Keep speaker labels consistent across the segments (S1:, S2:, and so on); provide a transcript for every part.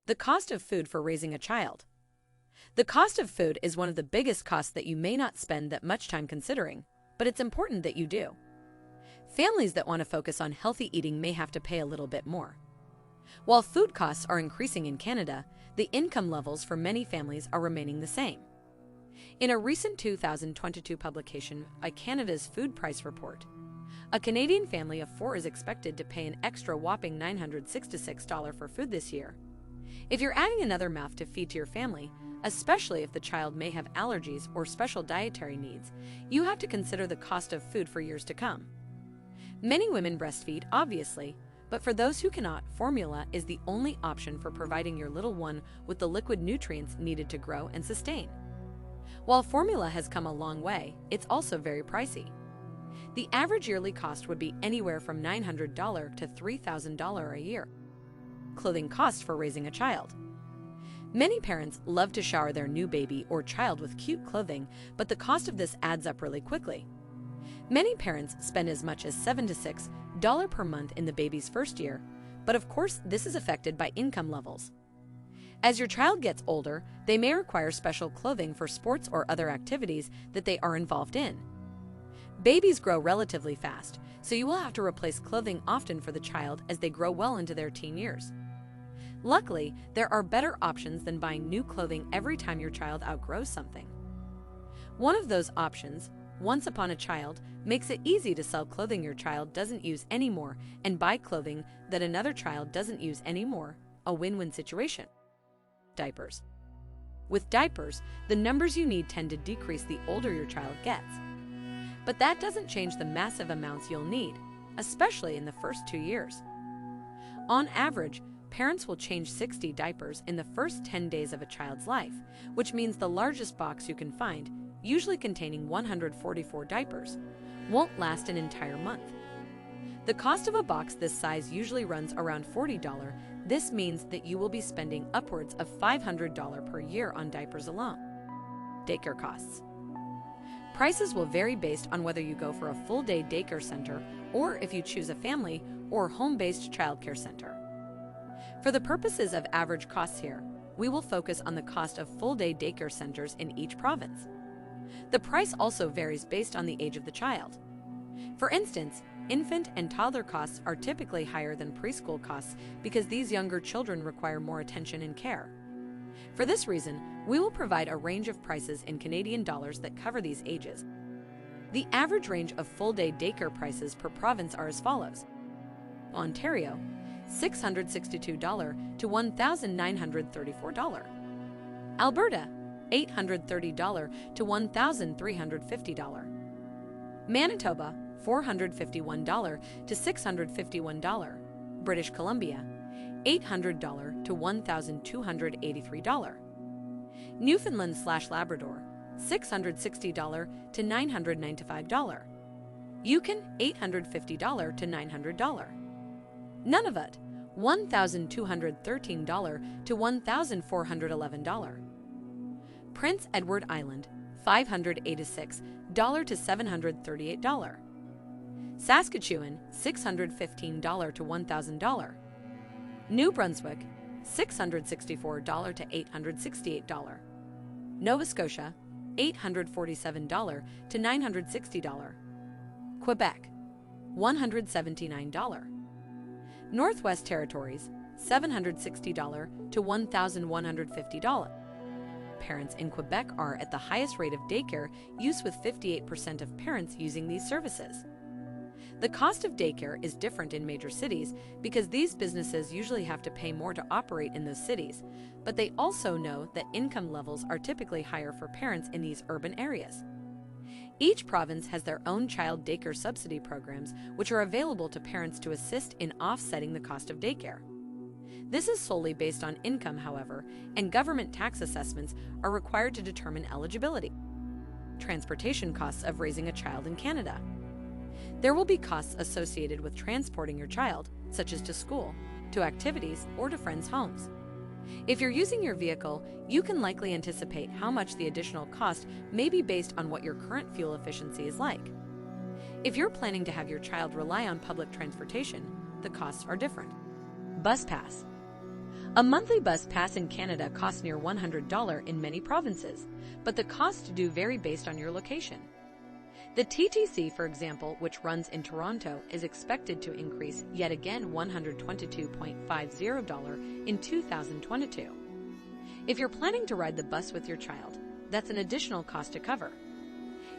S1: The cost of food for raising a child. The cost of food is one of the biggest costs that you may not spend that much time considering, but it's important that you do. Families that want to focus on healthy eating may have to pay a little bit more. While food costs are increasing in Canada, the income levels for many families are remaining the same. In a recent 2022 publication by Canada's Food Price Report, a Canadian family of 4 is expected to pay an extra whopping $966 for food this year. If you're adding another mouth to feed to your family, especially if the child may have allergies or special dietary needs, you have to consider the cost of food for years to come. Many women breastfeed, obviously, but for those who cannot, formula is the only option for providing your little one with the liquid nutrients needed to grow and sustain. While formula has come a long way, it's also very pricey. The average yearly cost would be anywhere from $900 to $3,000 a year. Clothing costs for raising a child. Many parents love to shower their new baby or child with cute clothing, but the cost of this adds up really quickly. Many parents spend as much as $7 to $6 per month in the baby's first year, but of course this is affected by income levels. As your child gets older, they may require special clothing for sports or other activities that they are involved in. Babies grow relatively fast, so you will have to replace clothing often for the child as they grow well into their teen years. Luckily, there are better options than buying new clothing every time your child outgrows something. One of those options, Once Upon a Child, makes it easy to sell clothing your child doesn't use anymore and buy clothing that another child doesn't use anymore, a win-win situation. Diapers. With diapers, the numbers you need tend to decrease the older your child gets. But that doesn't change the massive amounts you'll need, especially in the first 2 years. On average, parents will change 60 diapers in the first 10 days of a child's life, which means the largest box you can find, usually containing 144 diapers, won't last an entire month. The cost of a box this size usually runs around $40. This means that you will be spending upwards of $500 per year on diapers alone. Daycare costs. Prices will vary based on whether you go for a full-day daycare center or if you choose a family or home-based childcare center. For the purposes of average costs here, we will focus on the cost of full-day daycare centers in each province. The price also varies based on the age of the child. For instance, infant and toddler costs are typically higher than preschool costs because these younger children require more attention and care. For this reason, we will provide a range of prices in Canadian dollars that cover these ages. The average range of full-day daycare prices per province are as follows. Ontario, $662 to $1,934. Alberta, $830 to $1,350. Manitoba, $451 to $651. British Columbia, $800 to $1,283. Newfoundland/Labrador, $660 to $995. Yukon, $850 to $900. Nunavut, $1,213 to $1,411. Prince Edward Island, $586 to $738. Saskatchewan, $615 to $1,000. New Brunswick, $664 to $868. Nova Scotia, $847 to $960. Quebec, $179. Northwest Territories, $760 to $1,150. Parents in Quebec are at the highest rate of daycare use, with 58% of parents using these services. The cost of daycare is different in major cities because these businesses usually have to pay more to operate in those cities, but they also know that income levels are typically higher for parents in these urban areas. Each province has their own child daycare subsidy programs, which are available to parents to assist in offsetting the cost of daycare. This is solely based on income, however, and government tax assessments are required to determine eligibility. Transportation costs of raising a child in Canada. There will be costs associated with transporting your child, such as to school, to activities, or to friends' homes. If you're using your vehicle, you can likely anticipate how much the additional cost may be based on what your current fuel efficiency is like. If you're planning to have your child rely on public transportation, the costs are different. Bus pass. A monthly bus pass in Canada costs near $100 in many provinces, but the costs do vary based on your location. The TTC, for example, which runs in Toronto, is expected to increase yet again $122.50 in 2022. If you're planning to ride the bus with your child, that's an additional cost to cover.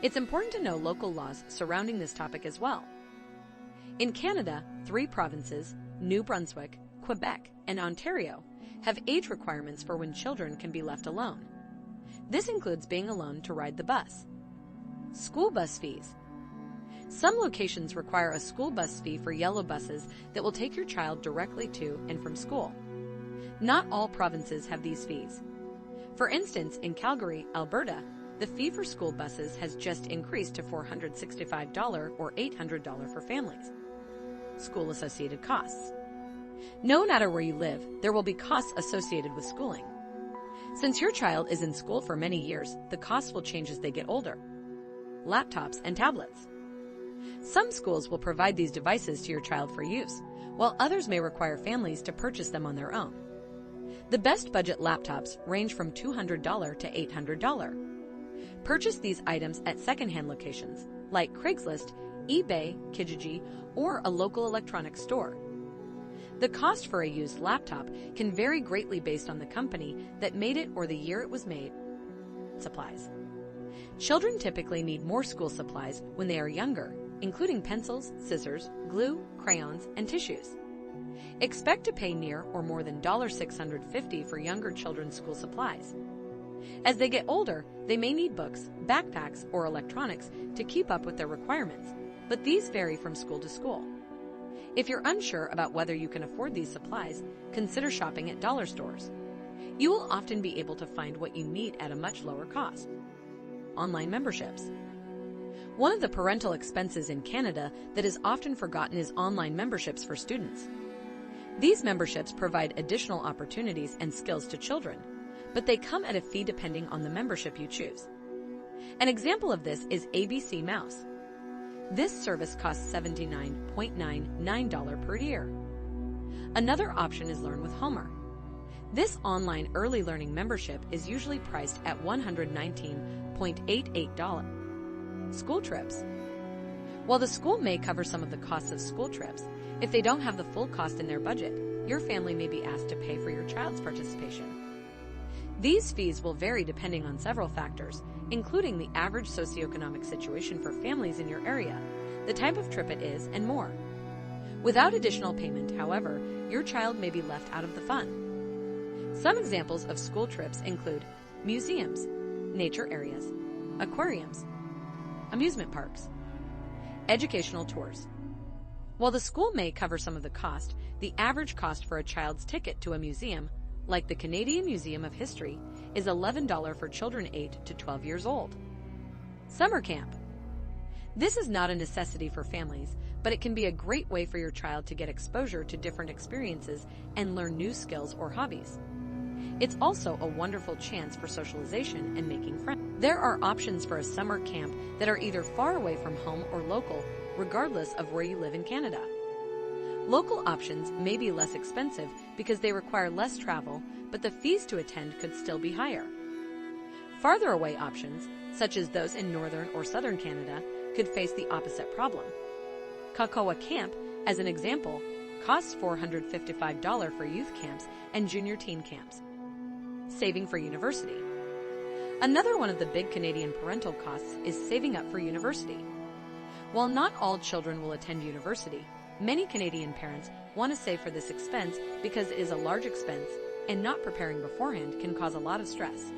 S1: It's important to know local laws surrounding this topic as well. In Canada, 3 provinces, New Brunswick, Quebec, and Ontario, have age requirements for when children can be left alone. This includes being alone to ride the bus. School bus fees. Some locations require a school bus fee for yellow buses that will take your child directly to and from school. Not all provinces have these fees. For instance, in Calgary, Alberta, the fee for school buses has just increased to $465 or $800 for families. School-associated costs. No matter where you live, there will be costs associated with schooling. Since your child is in school for many years, the costs will change as they get older. Laptops and tablets. Some schools will provide these devices to your child for use, while others may require families to purchase them on their own. The best budget laptops range from $200 to $800. Purchase these items at secondhand locations like Craigslist, eBay, Kijiji, or a local electronics store. The cost for a used laptop can vary greatly based on the company that made it or the year it was made. Supplies. Children typically need more school supplies when they are younger, including pencils, scissors, glue, crayons, and tissues. Expect to pay near or more than $650 for younger children's school supplies. As they get older, they may need books, backpacks, or electronics to keep up with their requirements, but these vary from school to school. If you're unsure about whether you can afford these supplies, consider shopping at dollar stores. You will often be able to find what you need at a much lower cost. Online memberships. One of the parental expenses in Canada that is often forgotten is online memberships for students. These memberships provide additional opportunities and skills to children, but they come at a fee depending on the membership you choose. An example of this is ABC Mouse. This service costs $79.99 per year. Another option is Learn with Homer. This online early learning membership is usually priced at $119.88. School trips. While the school may cover some of the costs of school trips, if they don't have the full cost in their budget, your family may be asked to pay for your child's participation. These fees will vary depending on several factors, including the average socioeconomic situation for families in your area, the type of trip it is, and more. Without additional payment, however, your child may be left out of the fun. Some examples of school trips include museums, nature areas, aquariums, amusement parks, educational tours. While the school may cover some of the cost, the average cost for a child's ticket to a museum, like the Canadian Museum of History, is $11 for children 8 to 12 years old. Summer camp. This is not a necessity for families, but it can be a great way for your child to get exposure to different experiences and learn new skills or hobbies. It's also a wonderful chance for socialization and making friends. There are options for a summer camp that are either far away from home or local, regardless of where you live in Canada. Local options may be less expensive because they require less travel, but the fees to attend could still be higher. Farther away options, such as those in northern or southern Canada, could face the opposite problem. Kakoa Camp, as an example, costs $455 for youth camps and junior teen camps. Saving for university. Another one of the big Canadian parental costs is saving up for university. While not all children will attend university, many Canadian parents want to save for this expense because it is a large expense and not preparing beforehand can cause a lot of stress.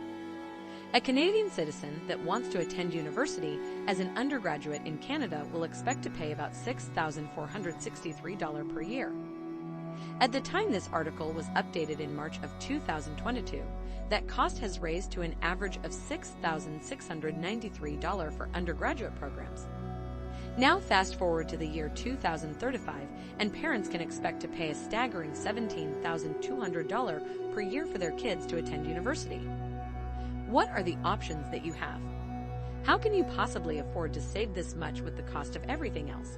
S1: A Canadian citizen that wants to attend university as an undergraduate in Canada will expect to pay about $6,463 per year. At the time this article was updated in March of 2022, that cost has raised to an average of $6,693 for undergraduate programs. Now fast forward to the year 2035, and parents can expect to pay a staggering $17,200 per year for their kids to attend university. What are the options that you have? How can you possibly afford to save this much with the cost of everything else?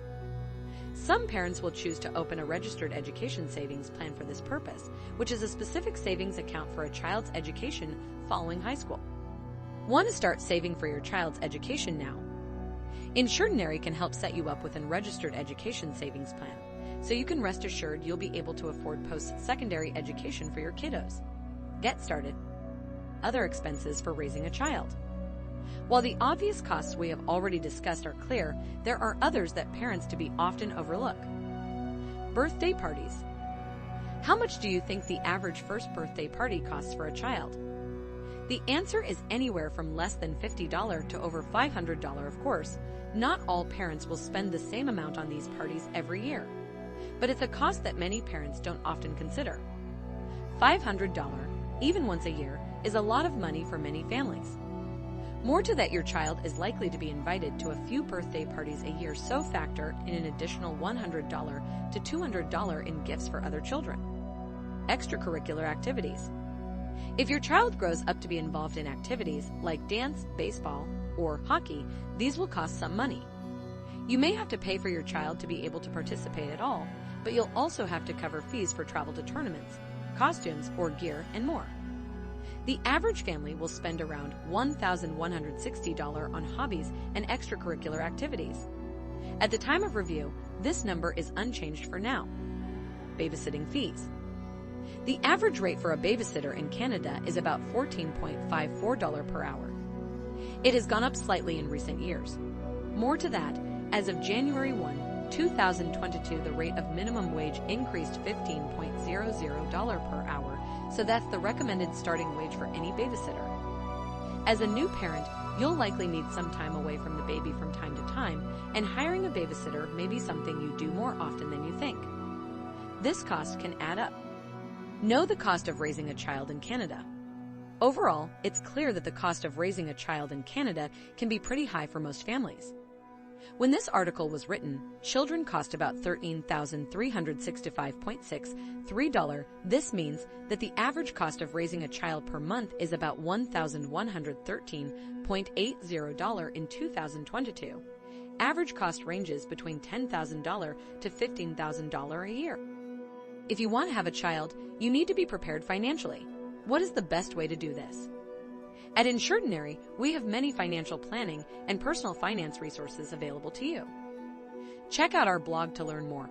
S1: Some parents will choose to open a registered education savings plan for this purpose, which is a specific savings account for a child's education following high school. Want to start saving for your child's education now? Insurednary can help set you up with a registered education savings plan, so you can rest assured you'll be able to afford post-secondary education for your kiddos. Get started. Other expenses for raising a child. While the obvious costs we have already discussed are clear, there are others that parents to be often overlook. Birthday parties. How much do you think the average first birthday party costs for a child? The answer is anywhere from less than $50 to over $500, of course. Not all parents will spend the same amount on these parties every year, but it's a cost that many parents don't often consider. $500, even once a year, is a lot of money for many families. More to that, your child is likely to be invited to a few birthday parties a year, so factor in an additional $100 to $200 in gifts for other children. Extracurricular activities. If your child grows up to be involved in activities like dance, baseball, or hockey, these will cost some money. You may have to pay for your child to be able to participate at all, but you'll also have to cover fees for travel to tournaments, costumes or gear, and more. The average family will spend around $1,160 on hobbies and extracurricular activities. At the time of review, this number is unchanged for now. Babysitting fees. The average rate for a babysitter in Canada is about $14.54 per hour. It has gone up slightly in recent years. More to that, as of January 1, 2022, the rate of minimum wage increased $15.00 per hour, so that's the recommended starting wage for any babysitter. As a new parent, you'll likely need some time away from the baby from time to time, and hiring a babysitter may be something you do more often than you think. This cost can add up. Know the cost of raising a child in Canada. Overall, it's clear that the cost of raising a child in Canada can be pretty high for most families. When this article was written, children cost about $13,365.63. This means that the average cost of raising a child per month is about $1,113.80 in 2022. Average cost ranges between $10,000 to $15,000 a year. If you want to have a child, you need to be prepared financially. What is the best way to do this? At Insurednary, we have many financial planning and personal finance resources available to you. Check out our blog to learn more.